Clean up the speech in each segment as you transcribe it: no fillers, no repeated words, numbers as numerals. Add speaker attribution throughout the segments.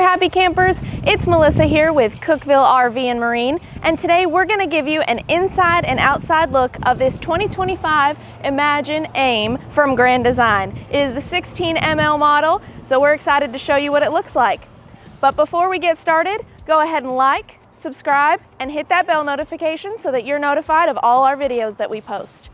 Speaker 1: happy campers, it's Melissa here with Cookeville RV and Marine, and today we're going to give you an inside and outside look of this 2025 Imagine AIM from Grand Design. It is the 16 ml model, so we're excited to show you what it looks like. But before we get started, go ahead and like, subscribe, and hit that bell notification so that you're notified of all our videos that we post.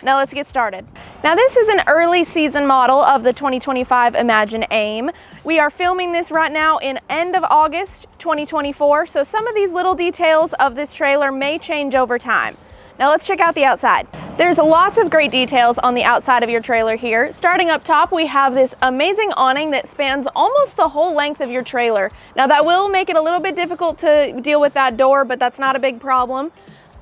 Speaker 1: Now let's get started. Now this is an early season model of the 2025 Imagine AIM. We are filming this right now in end of August 2024, so some of these little details of this trailer may change over time. Now let's check out the outside. There's lots of great details on the outside of your trailer here. Starting up top, we have this amazing awning that spans almost the whole length of your trailer. Now that will make it a little bit difficult to deal with that door, but that's not a big problem.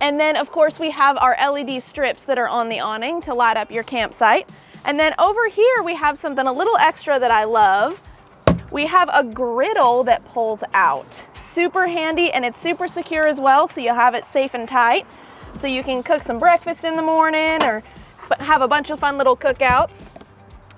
Speaker 1: And then of course we have our LED strips that are on the awning to light up your campsite. And then over here we have something a little extra that I love. We have a griddle that pulls out. Super handy, and it's super secure as well, so you'll have it safe and tight. So you can cook some breakfast in the morning or have a bunch of fun little cookouts.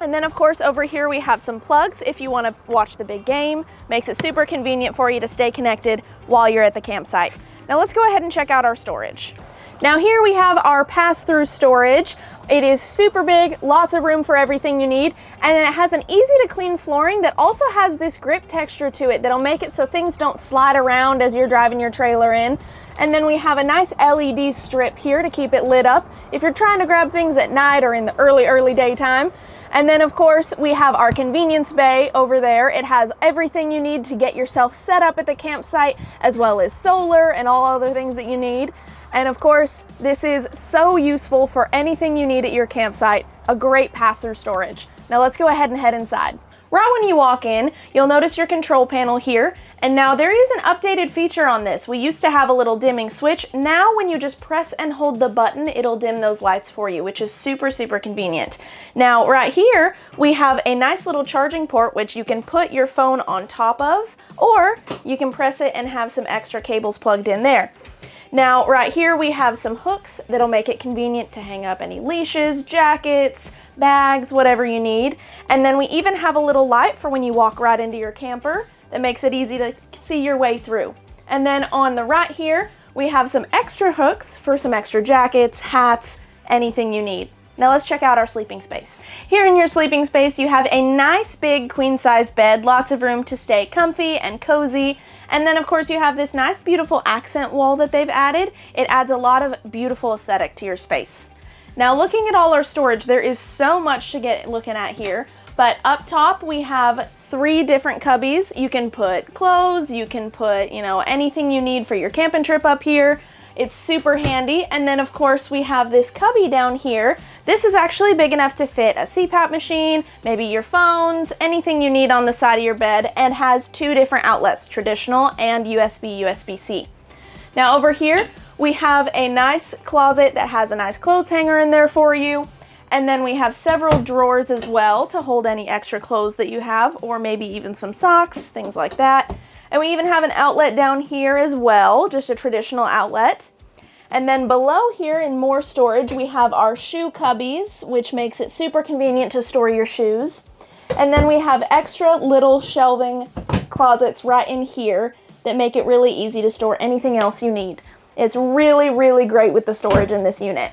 Speaker 1: And then of course over here we have some plugs if you want to watch the big game. Makes it super convenient for you to stay connected while you're at the campsite. Now let's go ahead and check out our storage. Now here we have our pass-through storage. It is super big, lots of room for everything you need, and then it has an easy to clean flooring that also has this grip texture to it that'll make it so things don't slide around as you're driving your trailer in. And then we have a nice LED strip here to keep it lit up if you're trying to grab things at night or in the early daytime. And then of course we have our convenience bay over there. It has everything you need to get yourself set up at the campsite, as well as solar and all other things that you need. And of course, this is so useful for anything you need at your campsite. A great pass-through storage. Now let's go ahead and head inside. Right when you walk in, you'll notice your control panel here, and now there is an updated feature on this. We used to have a little dimming switch. Now when you just press and hold the button, it'll dim those lights for you, which is super convenient. Now right here, we have a nice little charging port which you can put your phone on top of, or you can press it and have some extra cables plugged in there. Now right here we have some hooks that'll make it convenient to hang up any leashes, jackets, bags, whatever you need. And then we even have a little light for when you walk right into your camper that makes it easy to see your way through. And then on the right here, we have some extra hooks for some extra jackets, hats, anything you need. Now let's check out our sleeping space. Here in your sleeping space, you have a nice big queen size bed, lots of room to stay comfy and cozy. And then of course you have this nice beautiful accent wall that they've added. It adds a lot of beautiful aesthetic to your space. Now looking at all our storage, there is so much to get looking at here, but up top we have 3 different cubbies. You can put clothes, you can put, anything you need for your camping trip up here. It's super handy. And then of course we have this cubby down here. This is actually big enough to fit a CPAP machine, maybe your phones, anything you need on the side of your bed, and has 2 different outlets, traditional and USB-C. Now over here, we have a nice closet that has a nice clothes hanger in there for you. And then we have several drawers as well to hold any extra clothes that you have, or maybe even some socks, things like that. And we even have an outlet down here as well, just a traditional outlet. And then below here in more storage, we have our shoe cubbies, which makes it super convenient to store your shoes. And then we have extra little shelving closets right in here that make it really easy to store anything else you need. It's really great with the storage in this unit.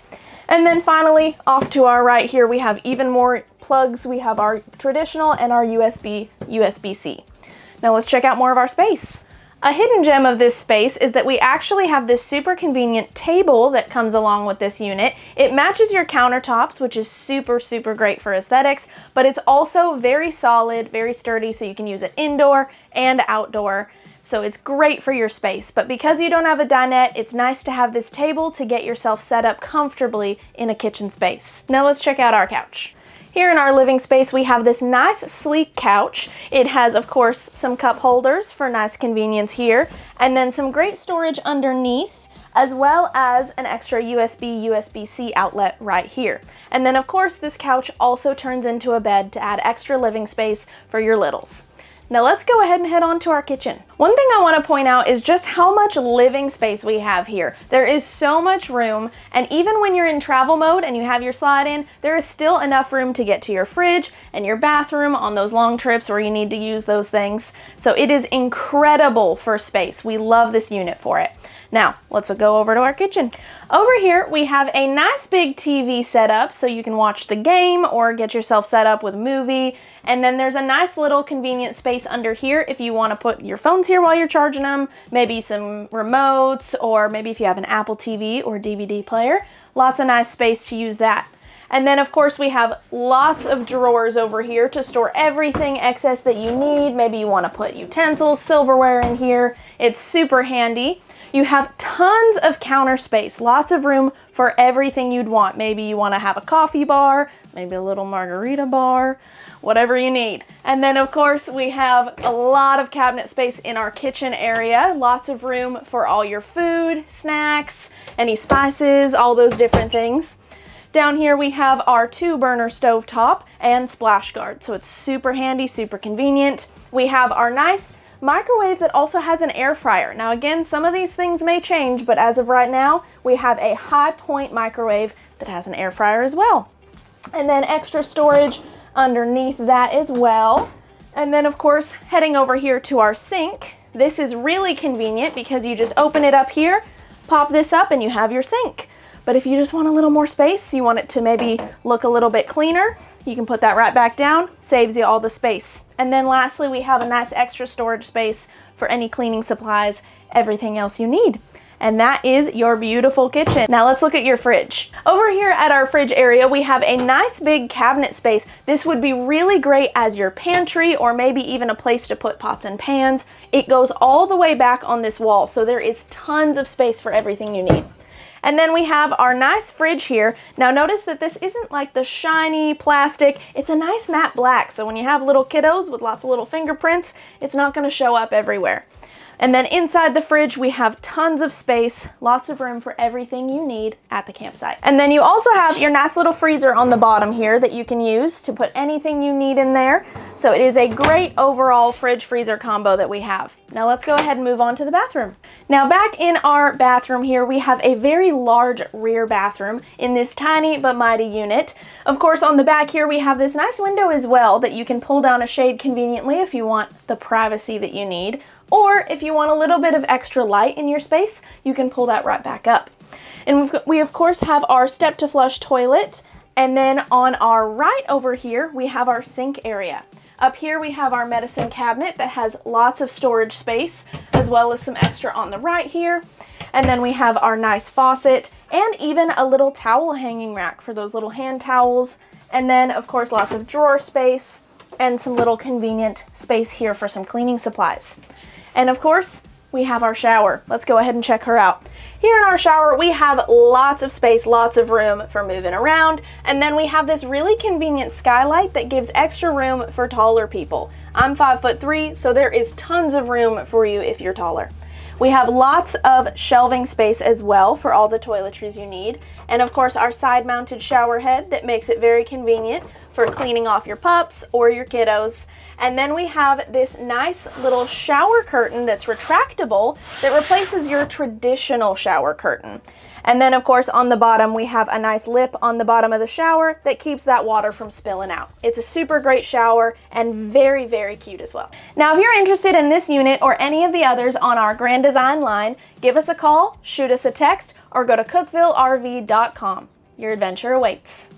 Speaker 1: And then finally, off to our right here, we have even more plugs. We have our traditional and our USB-C. Now let's check out more of our space. A hidden gem of this space is that we actually have this super convenient table that comes along with this unit. It matches your countertops, which is super great for aesthetics, but it's also very solid, very sturdy, so you can use it indoor and outdoor. So it's great for your space, but because you don't have a dinette, it's nice to have this table to get yourself set up comfortably in a kitchen space. Now let's check out our couch. Here in our living space, we have this nice sleek couch. It has, of course, some cup holders for nice convenience here, and then some great storage underneath, as well as an extra USB-C outlet right here. And then, of course, this couch also turns into a bed to add extra living space for your littles. Now let's go ahead and head on to our kitchen. One thing I want to point out is just how much living space we have here. There is so much room, and even when you're in travel mode and you have your slide in, there is still enough room to get to your fridge and your bathroom on those long trips where you need to use those things. So it is incredible for space. We love this unit for it. Now, let's go over to our kitchen. Over here, we have a nice big TV setup so you can watch the game or get yourself set up with a movie. And then there's a nice little convenient space under here if you want to put your phones here while you're charging them, maybe some remotes, or maybe if you have an Apple TV or DVD player. Lots of nice space to use that. And then of course we have lots of drawers over here to store everything excess that you need. Maybe you want to put utensils, silverware in here. It's super handy. You have tons of counter space, lots of room for everything you'd want. Maybe you want to have a coffee bar, maybe a little margarita bar, whatever you need. And then of course we have a lot of cabinet space in our kitchen area, lots of room for all your food, snacks, any spices, all those different things. Down here we have our 2-burner stovetop and splash guard, so it's super handy, super convenient. We have our nice microwave that also has an air fryer. Now again, some of these things may change, but as of right now, we have a high point microwave that has an air fryer as well. And then extra storage underneath that as well. And then of course, heading over here to our sink. This is really convenient because you just open it up here, pop this up, and you have your sink. But if you just want a little more space, you want it to maybe look a little bit cleaner, you can put that right back down, saves you all the space. And then lastly, we have a nice extra storage space for any cleaning supplies, everything else you need. And that is your beautiful kitchen. Now let's look at your fridge. Over here at our fridge area, we have a nice big cabinet space. This would be really great as your pantry or maybe even a place to put pots and pans. It goes all the way back on this wall, so there is tons of space for everything you need. And then we have our nice fridge here. Now notice that this isn't like the shiny plastic, it's a nice matte black. So when you have little kiddos with lots of little fingerprints, it's not gonna show up everywhere. And then inside the fridge, we have tons of space, lots of room for everything you need at the campsite. And then you also have your nice little freezer on the bottom here that you can use to put anything you need in there. So it is a great overall fridge freezer combo that we have. Now let's go ahead and move on to the bathroom. Now back in our bathroom here, we have a very large rear bathroom in this tiny but mighty unit. Of course, on the back here, we have this nice window as well that you can pull down a shade conveniently if you want the privacy that you need. Or if you want a little bit of extra light in your space, you can pull that right back up. And we of course have our step to flush toilet. And then on our right over here, we have our sink area. Up here we have our medicine cabinet that has lots of storage space, as well as some extra on the right here. And then we have our nice faucet and even a little towel hanging rack for those little hand towels. And then of course lots of drawer space and some little convenient space here for some cleaning supplies. And of course, we have our shower. Let's go ahead and check her out. Here in our shower, we have lots of space, lots of room for moving around. And then we have this really convenient skylight that gives extra room for taller people. I'm 5'3", so there is tons of room for you if you're taller. We have lots of shelving space as well for all the toiletries you need. And of course, our side-mounted shower head that makes it very convenient for cleaning off your pups or your kiddos. And then we have this nice little shower curtain that's retractable that replaces your traditional shower curtain. And then of course on the bottom we have a nice lip on the bottom of the shower that keeps that water from spilling out. It's a super great shower and very, very cute as well. Now if you're interested in this unit or any of the others on our Grand Design line, give us a call, shoot us a text, or go to cookvillerv.com. Your adventure awaits.